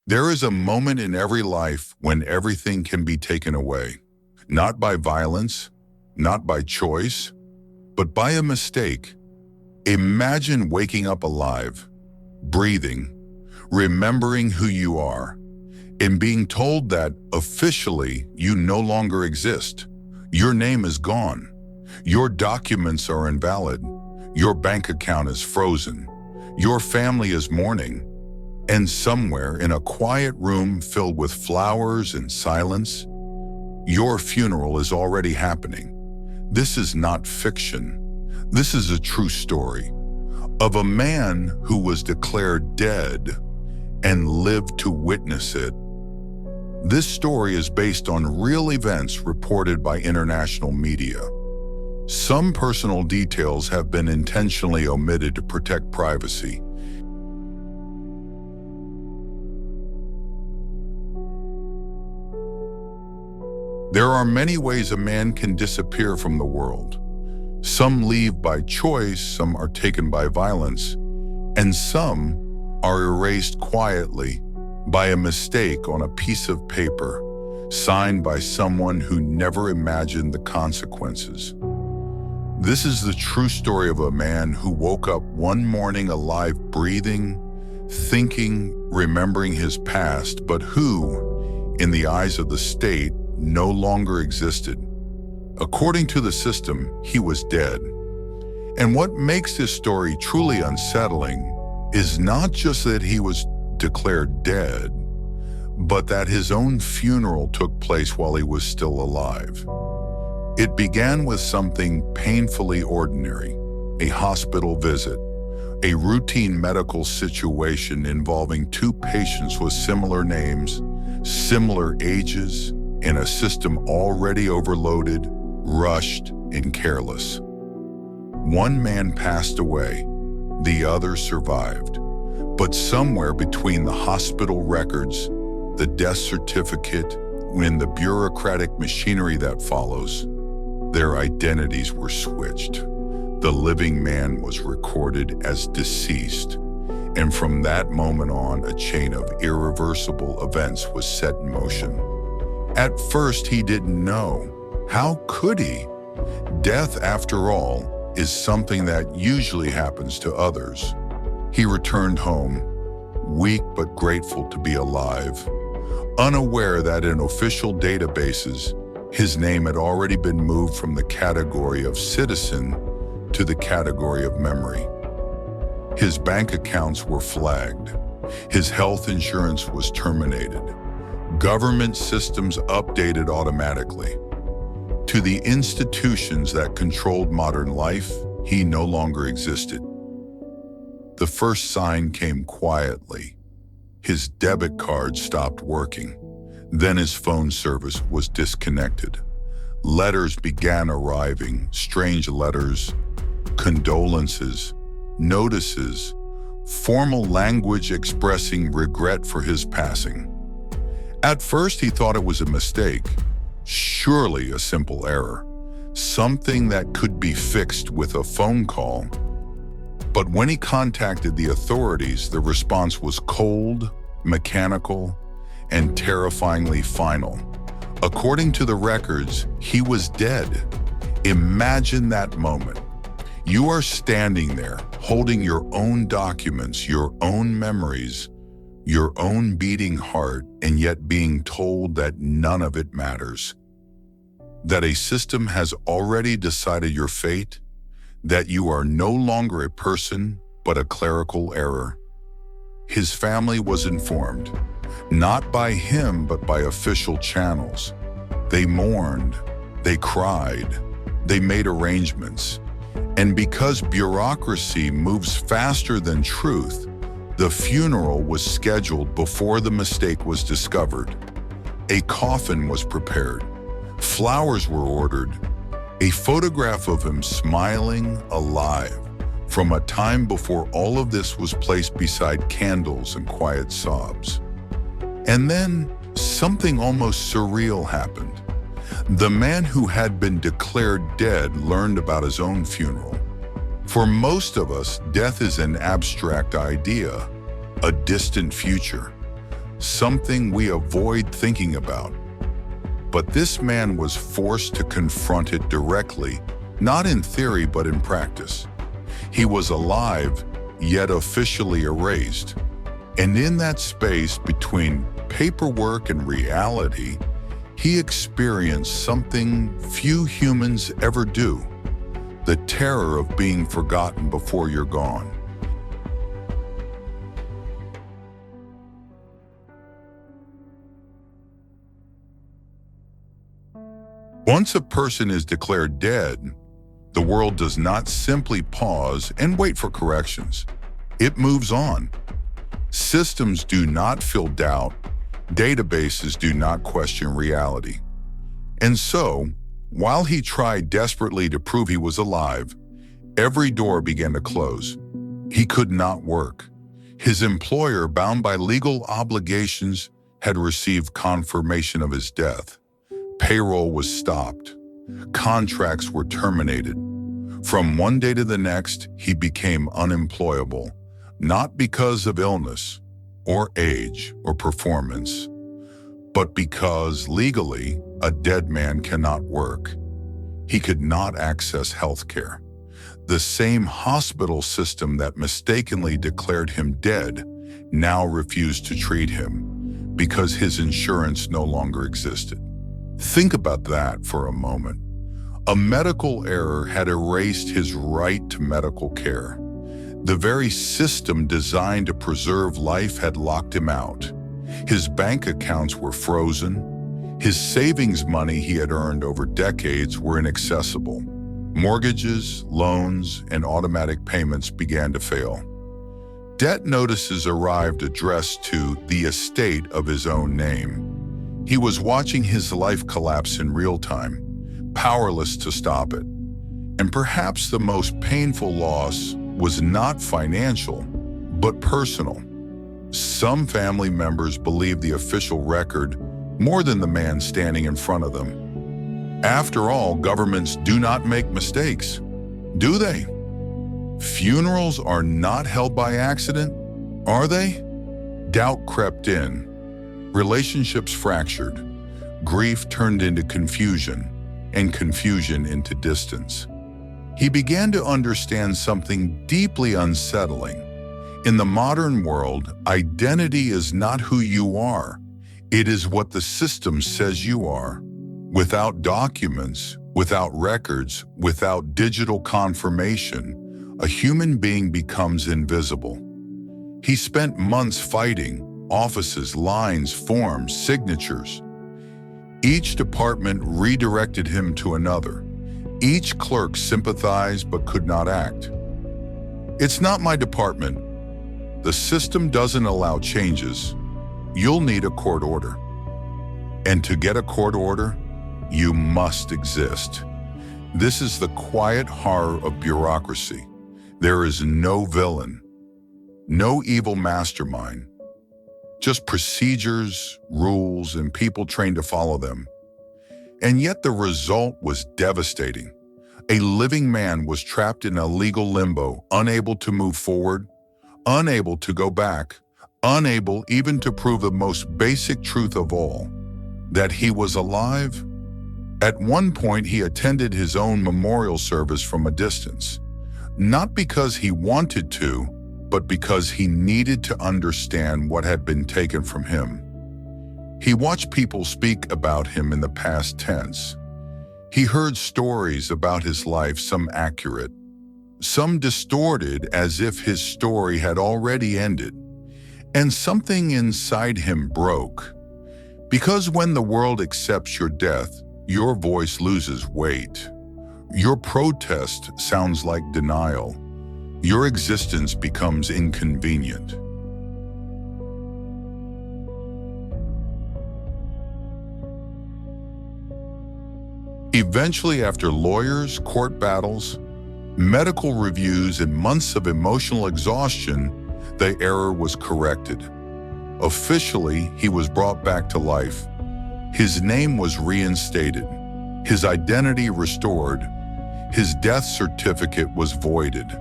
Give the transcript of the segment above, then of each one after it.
There is a moment in every life when everything can be taken away, not by violence, not by choice, but by a mistake. Imagine waking up alive, breathing, remembering who you are, and being told that officially you no longer exist. Your name is gone. Your documents are invalid. Your bank account is frozen. Your family is mourning. And somewhere in a quiet room filled with flowers and silence, your funeral is already happening. This is not fiction. This is a true story of a man who was declared dead and lived to witness it. This story is based on real events reported by international media. Some personal details have been intentionally omitted to protect privacy. There are many ways a man can disappear from the world. Some leave by choice, some are taken by violence, and some are erased quietly by a mistake on a piece of paper, signed by someone who never imagined the consequences. This is the true story of a man who woke up one morning alive, breathing, thinking, remembering his past, but who, in the eyes of the state, no longer existed. According to the system, he was dead. And what makes this story truly unsettling is not just that he was declared dead, but that his own funeral took place while he was still alive. It began with something painfully ordinary, a hospital visit, a routine medical situation involving two patients with similar names, similar ages, in a system already overloaded, rushed, and careless. One man passed away, the other survived. But somewhere between the hospital records, the death certificate, and the bureaucratic machinery that follows, their identities were switched. The living man was recorded as deceased, and from that moment on, a chain of irreversible events was set in motion. At first, he didn't know. How could he? Death, after all, is something that usually happens to others. He returned home, weak but grateful to be alive, unaware that in official databases, his name had already been moved from the category of citizen to the category of memory. His bank accounts were flagged. His health insurance was terminated. Government systems updated automatically. To the institutions that controlled modern life, he no longer existed. The first sign came quietly. His debit card stopped working. Then his phone service was disconnected. Letters began arriving, strange letters, condolences, notices, formal language expressing regret for his passing. At first, he thought it was a mistake, surely a simple error, something that could be fixed with a phone call. But when he contacted the authorities, the response was cold, mechanical, and terrifyingly final. According to the records, he was dead. Imagine that moment. You are standing there, holding your own documents, your own memories, your own beating heart, and yet being told that none of it matters. That a system has already decided your fate, that you are no longer a person, but a clerical error. His family was informed, not by him, but by official channels. They mourned, they cried, they made arrangements. And because bureaucracy moves faster than truth, the funeral was scheduled before the mistake was discovered. A coffin was prepared. Flowers were ordered. A photograph of him smiling, alive, from a time before all of this was placed beside candles and quiet sobs. And then something almost surreal happened. The man who had been declared dead learned about his own funeral. For most of us, death is an abstract idea, a distant future. something we avoid thinking about. But this man was forced to confront it directly, not in theory but in practice. He was alive, yet officially erased. And in that space between paperwork and reality, he experienced something few humans ever do: the terror of being forgotten before you're gone. Once a person is declared dead, the world does not simply pause and wait for corrections. It moves on. Systems do not fill doubt. Databases do not question reality. And so, while he tried desperately to prove he was alive, every door began to close. He could not work. His employer, bound by legal obligations, had received confirmation of his death. Payroll was stopped. Contracts were terminated. From one day to the next, he became unemployable, not because of illness or age or performance, but because legally, a dead man cannot work. He could not access health care. The same hospital system that mistakenly declared him dead now refused to treat him because his insurance no longer existed. Think about that for a moment. A medical error had erased his right to medical care. The very system designed to preserve life had locked him out. His bank accounts were frozen. His savings money he had earned over decades were inaccessible. Mortgages, loans, and automatic payments began to fail. Debt notices arrived addressed to the estate of his own name. He was watching his life collapse in real time, powerless to stop it. And perhaps the most painful loss was not financial, but personal. Some family members believed the official record more than the man standing in front of them. After all, governments do not make mistakes, do they? Funerals are not held by accident, are they? Doubt crept in. Relationships fractured. Grief turned into confusion, and confusion into distance. He began to understand something deeply unsettling. In the modern world, identity is not who you are. It is what the system says you are. Without documents, without records, without digital confirmation, a human being becomes invisible. He spent months fighting offices, lines, forms, signatures. Each department redirected him to another. Each clerk sympathized but could not act. It's not my department. The system doesn't allow changes. You'll need a court order. And to get a court order, you must exist. This is the quiet horror of bureaucracy. There is no villain, no evil mastermind, just procedures, rules, and people trained to follow them. And yet the result was devastating. A living man was trapped in a legal limbo, unable to move forward, unable to go back, unable even to prove the most basic truth of all, that he was alive. At one point, he attended his own memorial service from a distance, not because he wanted to, but because he needed to understand what had been taken from him. He watched people speak about him in the past tense. He heard stories about his life, some accurate, some distorted as if his story had already ended. And something inside him broke. Because when the world accepts your death, your voice loses weight. Your protest sounds like denial. Your existence becomes inconvenient. Eventually, after lawyers, court battles, medical reviews, and months of emotional exhaustion, the error was corrected. Officially, he was brought back to life. His name was reinstated, his identity restored, his death certificate was voided.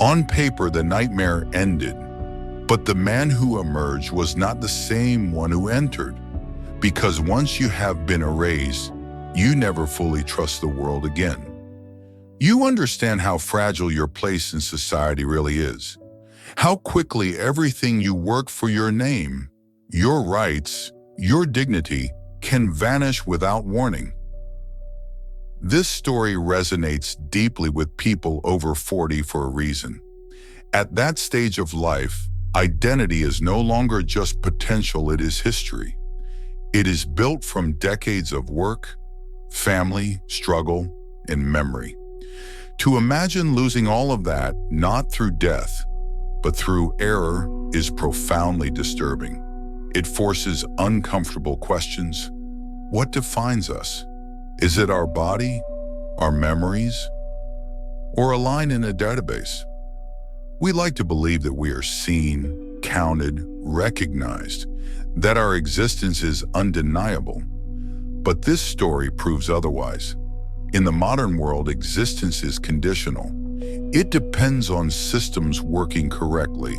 On paper, the nightmare ended. But the man who emerged was not the same one who entered, because once you have been erased, you never fully trust the world again. You understand how fragile your place in society really is, how quickly everything you work for, your name, your rights, your dignity, can vanish without warning. This story resonates deeply with people over 40 for a reason. At that stage of life, identity is no longer just potential, it is history. It is built from decades of work, family, struggle, and memory. To imagine losing all of that, not through death, but through error, is profoundly disturbing. It forces uncomfortable questions. What defines us? Is it our body, our memories, or a line in a database? We like to believe that we are seen, counted, recognized, that our existence is undeniable. But this story proves otherwise. In the modern world, existence is conditional. It depends on systems working correctly.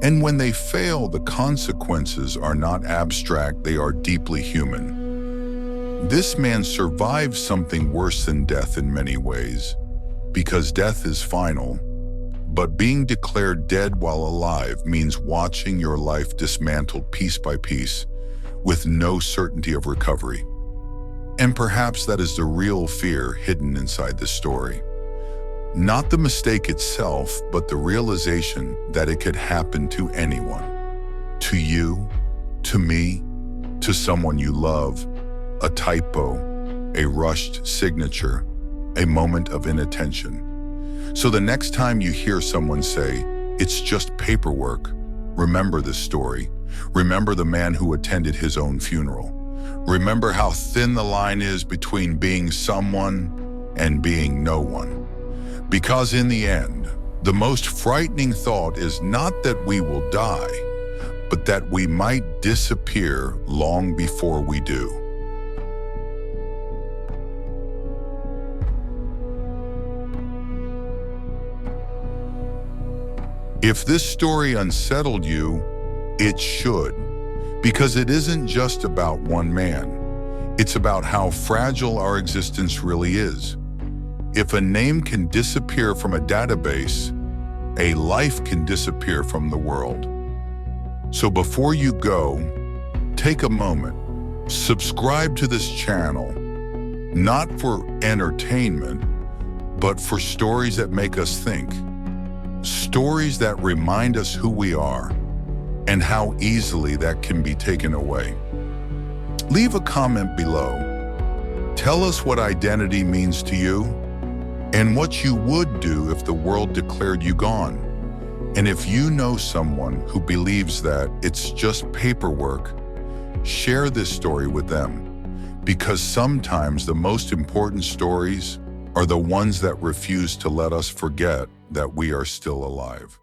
And when they fail, the consequences are not abstract, they are deeply human. This man survived something worse than death in many ways, because death is final. But being declared dead while alive means watching your life dismantled piece by piece, with no certainty of recovery. And perhaps that is the real fear hidden inside this story. Not the mistake itself, but the realization that it could happen to anyone. To you, to me, to someone you love. A typo, a rushed signature, a moment of inattention. So the next time you hear someone say, "It's just paperwork," remember this story. Remember the man who attended his own funeral. Remember how thin the line is between being someone and being no one. Because in the end, the most frightening thought is not that we will die, but that we might disappear long before we do. If this story unsettled you, it should, because it isn't just about one man. It's about how fragile our existence really is. If a name can disappear from a database, a life can disappear from the world. So before you go, take a moment, subscribe to this channel, not for entertainment, but for stories that make us think. Stories that remind us who we are and how easily that can be taken away. Leave a comment below. Tell us what identity means to you and what you would do if the world declared you gone. And if you know someone who believes that it's just paperwork, share this story with them, because sometimes the most important stories are the ones that refuse to let us forget that we are still alive.